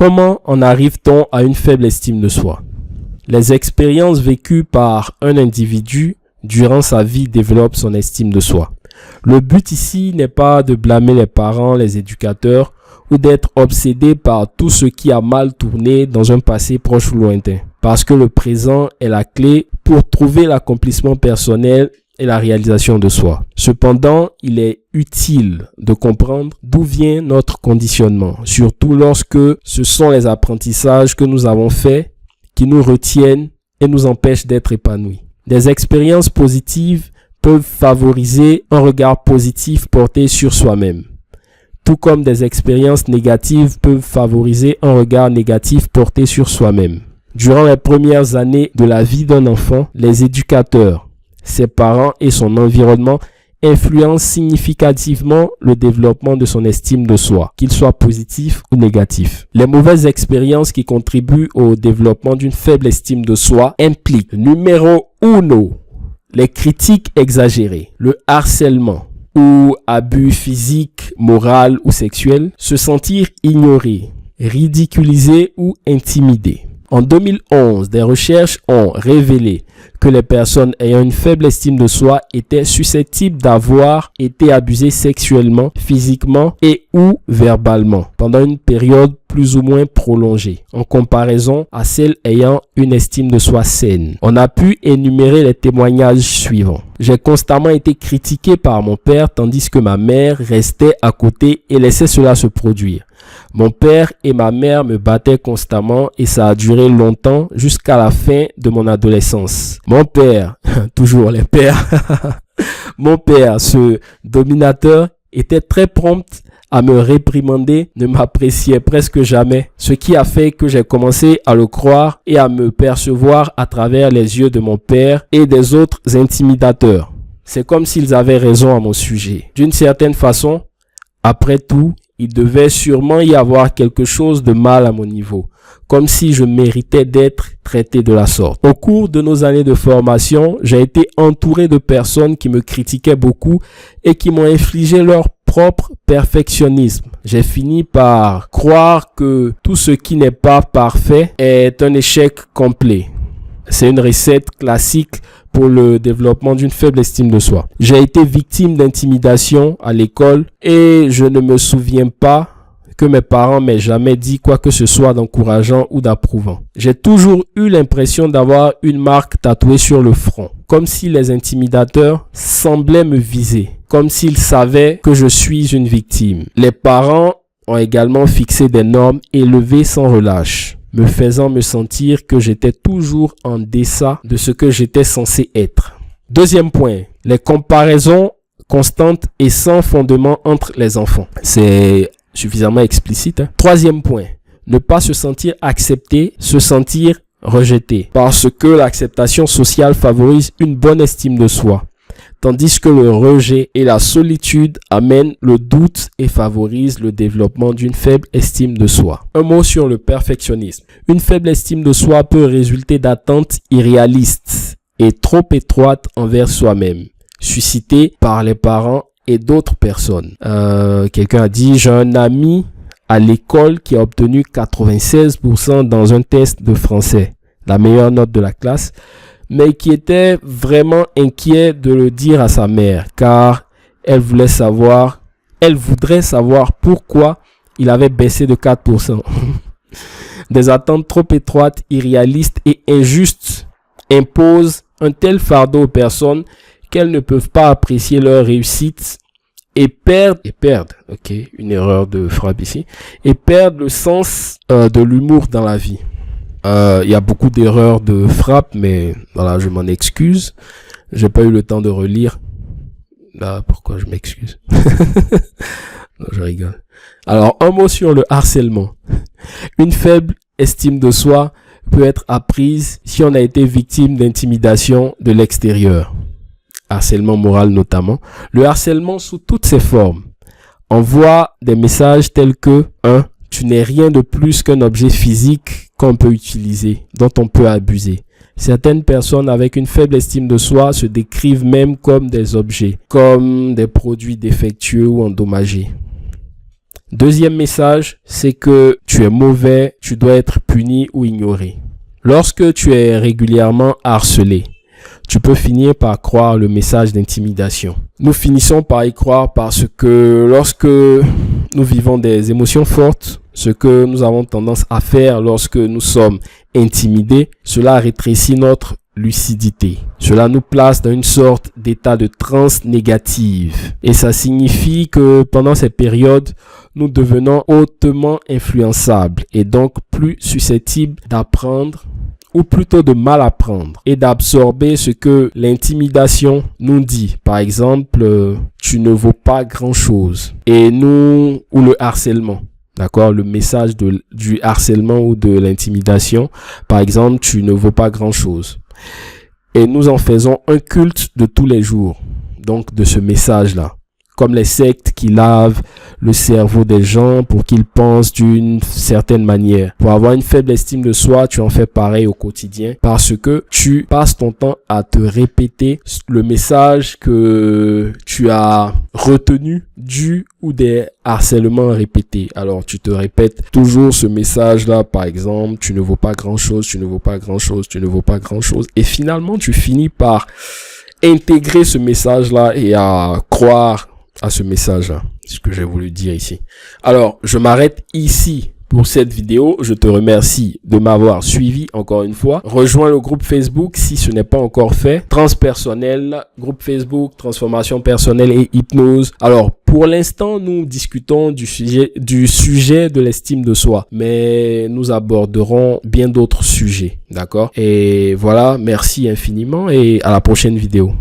Comment en arrive-t-on à une faible estime de soi? Les expériences vécues par un individu durant sa vie développent son estime de soi. Le but ici n'est pas de blâmer les parents, les éducateurs ou d'être obsédé par tout ce qui a mal tourné dans un passé proche ou lointain. Parce que le présent est la clé pour trouver l'accomplissement personnel et la réalisation de soi. Cependant, il est utile de comprendre d'où vient notre conditionnement, surtout lorsque ce sont les apprentissages que nous avons faits qui nous retiennent et nous empêchent d'être épanouis. Des expériences positives peuvent favoriser un regard positif porté sur soi-même, tout comme des expériences négatives peuvent favoriser un regard négatif porté sur soi-même. Durant les premières années de la vie d'un enfant, les éducateurs, ses parents et son environnement influencent significativement le développement de son estime de soi, qu'il soit positif ou négatif. Les mauvaises expériences qui contribuent au développement d'une faible estime de soi impliquent, numéro 1, les critiques exagérées, le harcèlement ou abus physiques, moral ou sexuel, se sentir ignoré, ridiculisé ou intimidé. En 2011, des recherches ont révélé que les personnes ayant une faible estime de soi étaient susceptibles d'avoir été abusées sexuellement, physiquement et ou verbalement pendant une période plus ou moins prolongée, en comparaison à celles ayant une estime de soi saine. On a pu énumérer les témoignages suivants. J'ai constamment été critiqué par mon père tandis que ma mère restait à côté et laissait cela se produire. Mon père et ma mère me battaient constamment et ça a duré longtemps jusqu'à la fin de mon adolescence. Mon père, toujours les pères, mon père, ce dominateur, était très prompt à me réprimander, ne m'appréciait presque jamais, ce qui a fait que j'ai commencé à le croire et à me percevoir à travers les yeux de mon père et des autres intimidateurs. C'est comme s'ils avaient raison à mon sujet. D'une certaine façon, après tout, il devait sûrement y avoir quelque chose de mal à mon niveau, comme si je méritais d'être traité de la sorte. Au cours de nos années de formation, j'ai été entouré de personnes qui me critiquaient beaucoup et qui m'ont infligé leur propre perfectionnisme. J'ai fini par croire que tout ce qui n'est pas parfait est un échec complet. C'est une recette classique pour le développement d'une faible estime de soi. J'ai été victime d'intimidation à l'école et je ne me souviens pas que mes parents m'aient jamais dit quoi que ce soit d'encourageant ou d'approuvant. J'ai toujours eu l'impression d'avoir une marque tatouée sur le front, comme si les intimidateurs semblaient me viser, comme s'ils savaient que je suis une victime. Les parents ont également fixé des normes élevées sans relâche, me faisant me sentir que j'étais toujours en deçà de ce que j'étais censé être. Deuxième point, les comparaisons constantes et sans fondement entre les enfants. C'est suffisamment explicite. Troisième point, ne pas se sentir accepté, se sentir rejeté, parce que l'acceptation sociale favorise une bonne estime de soi, tandis que le rejet et la solitude amènent le doute et favorisent le développement d'une faible estime de soi. Un mot sur le perfectionnisme. Une faible estime de soi peut résulter d'attentes irréalistes et trop étroites envers soi-même, suscitées par les parents et d'autres personnes. Quelqu'un a dit, j'ai un ami à l'école qui a obtenu 96% dans un test de français, la meilleure note de la classe, mais qui était vraiment inquiet de le dire à sa mère, car elle voudrait savoir pourquoi il avait baissé de 4%. Des attentes trop étroites, irréalistes et injustes imposent un tel fardeau aux personnes qu'elles ne peuvent pas apprécier leur réussite et perdent, ok, une erreur de frappe ici, et perdent le sens de l'humour dans la vie. Il y a beaucoup d'erreurs de frappe, mais voilà, je m'en excuse. J'ai pas eu le temps de relire. Là, pourquoi je m'excuse? Non, je rigole. Alors, un mot sur le harcèlement. Une faible estime de soi peut être apprise si on a été victime d'intimidation de l'extérieur. Harcèlement moral notamment. Le harcèlement sous toutes ses formes envoie des messages tels que 1. Tu n'es rien de plus qu'un objet physique qu'on peut utiliser, dont on peut abuser. Certaines personnes avec une faible estime de soi se décrivent même comme des objets, comme des produits défectueux ou endommagés. Deuxième message, c'est que tu es mauvais, tu dois être puni ou ignoré. Lorsque tu es régulièrement harcelé, tu peux finir par croire le message d'intimidation. Nous finissons par y croire parce que lorsque nous vivons des émotions fortes, ce que nous avons tendance à faire lorsque nous sommes intimidés, cela rétrécit notre lucidité. Cela nous place dans une sorte d'état de transe négative. Et ça signifie que pendant cette période, nous devenons hautement influençables et donc plus susceptibles d'apprendre ou plutôt de mal apprendre et d'absorber ce que l'intimidation nous dit. Par exemple, tu ne vaux pas grand-chose. Ou le harcèlement. D'accord, le message du harcèlement ou de l'intimidation. Par exemple, tu ne vaux pas grand-chose. Et nous en faisons un culte de tous les jours. Donc, de ce message-là. Comme les sectes qui lavent le cerveau des gens pour qu'ils pensent d'une certaine manière. Pour avoir une faible estime de soi, tu en fais pareil au quotidien parce que tu passes ton temps à te répéter le message que tu as retenu ou des harcèlements répétés. Alors, tu te répètes toujours ce message-là, par exemple, tu ne vaux pas grand-chose, tu ne vaux pas grand-chose, tu ne vaux pas grand-chose. Et finalement, tu finis par intégrer ce message-là et à croire à ce message-là, c'est ce que j'ai voulu dire ici. Alors, je m'arrête ici pour cette vidéo. Je te remercie de m'avoir suivi encore une fois. Rejoins le groupe Facebook si ce n'est pas encore fait. Transpersonnel, groupe Facebook, transformation personnelle et hypnose. Alors, pour l'instant, nous discutons du sujet de l'estime de soi, mais nous aborderons bien d'autres sujets, d'accord? Et voilà, merci infiniment et à la prochaine vidéo.